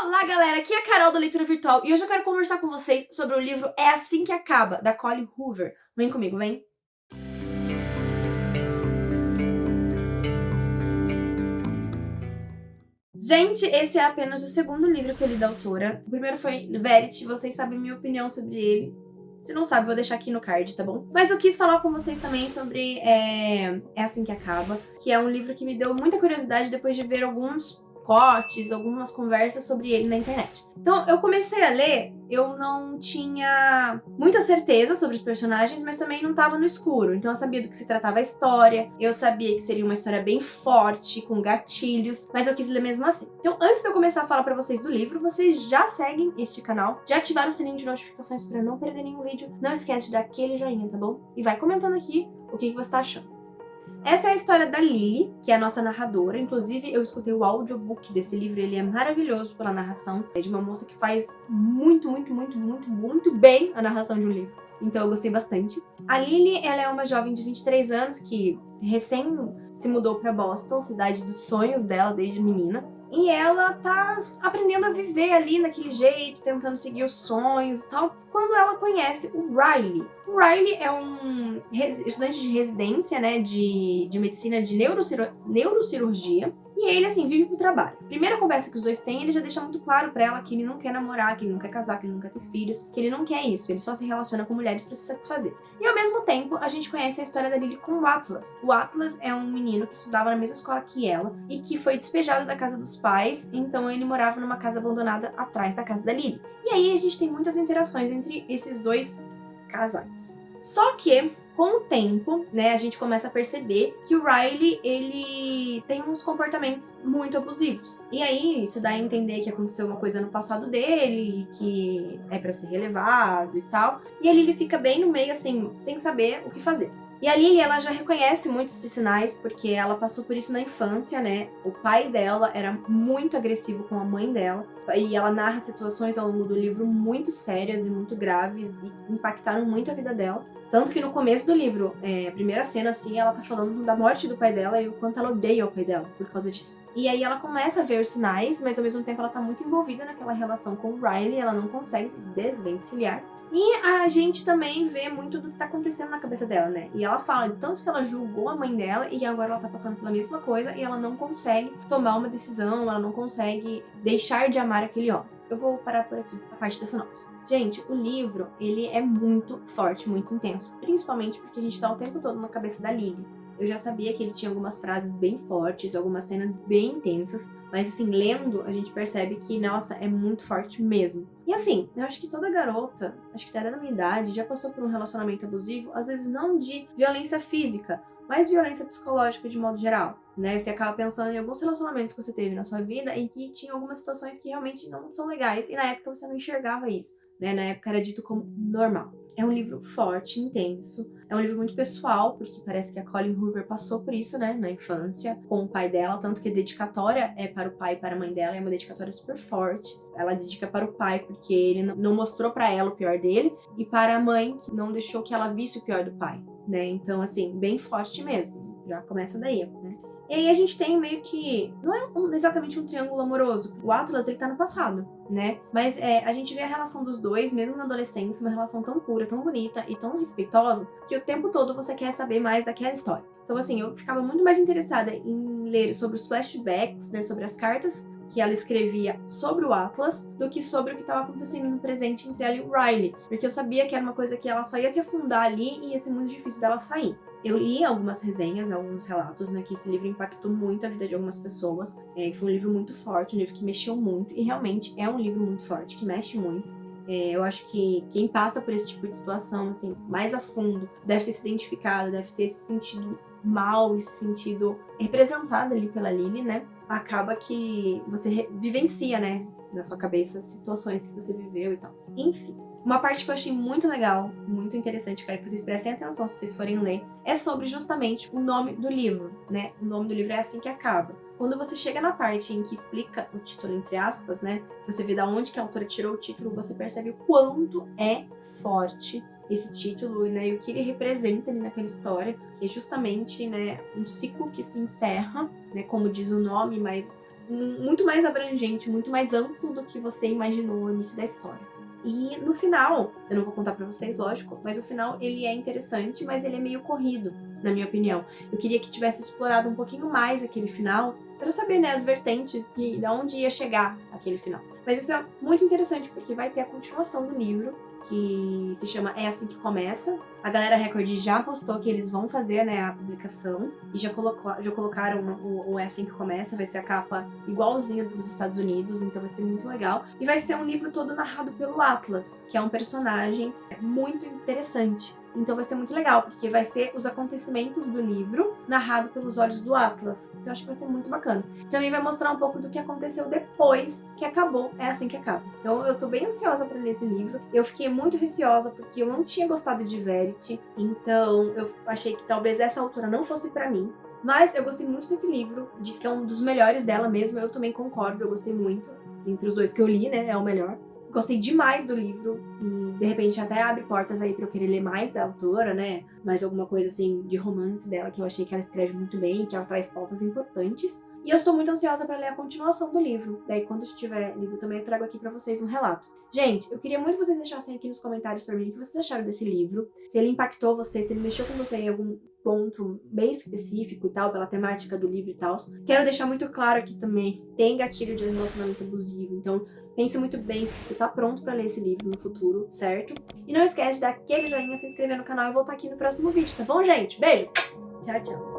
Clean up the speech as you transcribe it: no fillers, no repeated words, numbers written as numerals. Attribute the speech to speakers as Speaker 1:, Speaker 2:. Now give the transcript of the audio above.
Speaker 1: Olá, galera! Aqui é a Carol da Leitura Virtual e hoje eu quero conversar com vocês sobre o livro É Assim que Acaba, da Colleen Hoover. Vem comigo, vem! Gente, esse é apenas o segundo livro que eu li da autora. O primeiro foi Verity, vocês sabem minha opinião sobre ele. Se não sabe, vou deixar aqui no card, tá bom? Mas eu quis falar com vocês também sobre É Assim que Acaba, que é um livro que me deu muita curiosidade depois de ver alguns cortes, algumas conversas sobre ele na internet. Então, eu comecei a ler, eu não tinha muita certeza sobre os personagens, mas também não tava no escuro. Então eu sabia do que se tratava a história, eu sabia que seria uma história bem forte, com gatilhos, mas eu quis ler mesmo assim. Então, antes de eu começar a falar pra vocês do livro, vocês já seguem este canal, já ativaram o sininho de notificações pra não perder nenhum vídeo, não esquece de dar aquele joinha, tá bom? E vai comentando aqui o que você tá achando. Essa é a história da Lily, que é a nossa narradora. Inclusive, eu escutei o audiobook desse livro, ele é maravilhoso pela narração. É de uma moça que faz muito bem a narração de um livro. Então eu gostei bastante. A Lily, ela é uma jovem de 23 anos que recém se mudou pra Boston, cidade dos sonhos dela desde menina. E ela tá aprendendo a viver ali naquele jeito, tentando seguir os sonhos e tal, quando ela conhece o Riley. O Riley é um estudante de residência, né, de medicina de neurocirurgia, e ele, assim, vive pro trabalho. Primeira conversa que os dois têm, ele já deixa muito claro pra ela que ele não quer namorar, que ele não quer casar, que ele não quer ter filhos, que ele não quer isso, ele só se relaciona com mulheres pra se satisfazer. E ao mesmo tempo, a gente conhece a história da Lily com o Atlas. O Atlas é um menino que estudava na mesma escola que ela e que foi despejado da casa dos pais, então ele morava numa casa abandonada atrás da casa da Lily. E aí a gente tem muitas interações entre esses dois casais. Só que, com o tempo, né, a gente começa a perceber que o Riley, ele tem uns comportamentos muito abusivos. E aí, isso dá a entender que aconteceu uma coisa no passado dele, que é pra ser relevado e tal. E a Lily fica bem no meio, assim, sem saber o que fazer. E a Lily, ela já reconhece muitos esses sinais, porque ela passou por isso na infância, né? O pai dela era muito agressivo com a mãe dela, e ela narra situações ao longo do livro muito sérias e muito graves, e impactaram muito a vida dela. Tanto que no começo do livro, a primeira cena, assim, ela tá falando da morte do pai dela e o quanto ela odeia o pai dela por causa disso. E aí ela começa a ver os sinais, mas ao mesmo tempo ela tá muito envolvida naquela relação com o Riley, ela não consegue se desvencilhar. E a gente também vê muito do que tá acontecendo na cabeça dela, né? E ela fala de tanto que ela julgou a mãe dela e agora ela tá passando pela mesma coisa e ela não consegue tomar uma decisão, ela não consegue deixar de amar aquele homem. Eu vou parar por aqui, a parte da sinopse. Gente, o livro, ele é muito forte, muito intenso. Principalmente porque a gente tá o tempo todo na cabeça da Lily. Eu já sabia que ele tinha algumas frases bem fortes, algumas cenas bem intensas, mas assim, lendo, a gente percebe que, nossa, é muito forte mesmo. E assim, eu acho que toda garota, acho que até da minha idade, já passou por um relacionamento abusivo, às vezes não de violência física, mas violência psicológica de modo geral, né? Você acaba pensando em alguns relacionamentos que você teve na sua vida em que tinha algumas situações que realmente não são legais, e na época você não enxergava isso, né? Na época era dito como normal. É um livro forte, intenso, é um livro muito pessoal, porque parece que a Colleen Hoover passou por isso, né, na infância, com o pai dela, tanto que a dedicatória é para o pai e para a mãe dela, é uma dedicatória super forte. Ela dedica para o pai porque ele não mostrou para ela o pior dele, e para a mãe, que não deixou que ela visse o pior do pai, né, então assim, bem forte mesmo, já começa daí, né. E aí a gente tem meio que, não é exatamente um triângulo amoroso, o Atlas ele tá no passado, né, mas a gente vê a relação dos dois, mesmo na adolescência, uma relação tão pura, tão bonita e tão respeitosa, que o tempo todo você quer saber mais daquela história. Então assim, eu ficava muito mais interessada em ler sobre os flashbacks, né, sobre as cartas que ela escrevia sobre o Atlas, do que sobre o que estava acontecendo no presente entre ela e o Riley, porque eu sabia que era uma coisa que ela só ia se afundar ali e ia ser muito difícil dela sair. Eu li algumas resenhas, alguns relatos, né, que esse livro impactou muito a vida de algumas pessoas, foi um livro muito forte, um livro que mexeu muito, e realmente é um livro muito forte, que mexe muito. Eu acho que quem passa por esse tipo de situação, assim, mais a fundo, deve ter se identificado, deve ter se sentido mal e se sentido representada ali pela Lily, né? Acaba que você vivencia, né, na sua cabeça, situações que você viveu e tal. Enfim. Uma parte que eu achei muito legal, muito interessante, quero que vocês prestem atenção se vocês forem ler, é sobre justamente o nome do livro, né? O nome do livro é Assim que Acaba. Quando você chega na parte em que explica o título, entre aspas, né? Você vê da onde que a autora tirou o título, você percebe o quanto é forte esse título, né? E o que ele representa ali naquela história, que é justamente, né, um ciclo que se encerra, né? Como diz o nome, mas muito mais abrangente, muito mais amplo do que você imaginou no início da história. E no final, eu não vou contar pra vocês, lógico, mas o final ele é interessante, mas ele é meio corrido, na minha opinião. Eu queria que tivesse explorado um pouquinho mais aquele final, pra saber, né, as vertentes e de onde ia chegar aquele final. Mas isso é muito interessante, porque vai ter a continuação do livro, que se chama É Assim Que Começa. A Galera Record já postou que eles vão fazer, né, a publicação e já colocaram o É Assim Que Começa, vai ser a capa igualzinha dos Estados Unidos, então vai ser muito legal. E vai ser um livro todo narrado pelo Atlas, que é um personagem muito interessante. Então vai ser muito legal, porque vai ser os acontecimentos do livro narrado pelos olhos do Atlas. Então acho que vai ser muito bacana. Também vai mostrar um pouco do que aconteceu depois que acabou É Assim Que Acaba. Então eu tô bem ansiosa pra ler esse livro. Eu fiquei muito receosa porque eu não tinha gostado de Verity, então eu achei que talvez essa autora não fosse pra mim. Mas eu gostei muito desse livro, diz que é um dos melhores dela mesmo, eu também concordo, eu gostei muito. Entre os dois que eu li, né, é o melhor. Gostei demais do livro e, de repente, até abre portas aí pra eu querer ler mais da autora, né? Mais alguma coisa, assim, de romance dela, que eu achei que ela escreve muito bem, que ela traz pautas importantes. E eu estou muito ansiosa pra ler a continuação do livro. Daí, quando eu estiver lido também, eu trago aqui pra vocês um relato. Gente, eu queria muito que vocês deixassem aqui nos comentários pra mim o que vocês acharam desse livro. Se ele impactou vocês, se ele mexeu com você em algum ponto bem específico e tal, pela temática do livro e tal. Quero deixar muito claro aqui também, tem gatilho de relacionamento abusivo, então pense muito bem se você tá pronto pra ler esse livro no futuro, certo? E não esquece de dar aquele joinha, se inscrever no canal e voltar aqui no próximo vídeo, tá bom, gente? Beijo! Tchau, tchau!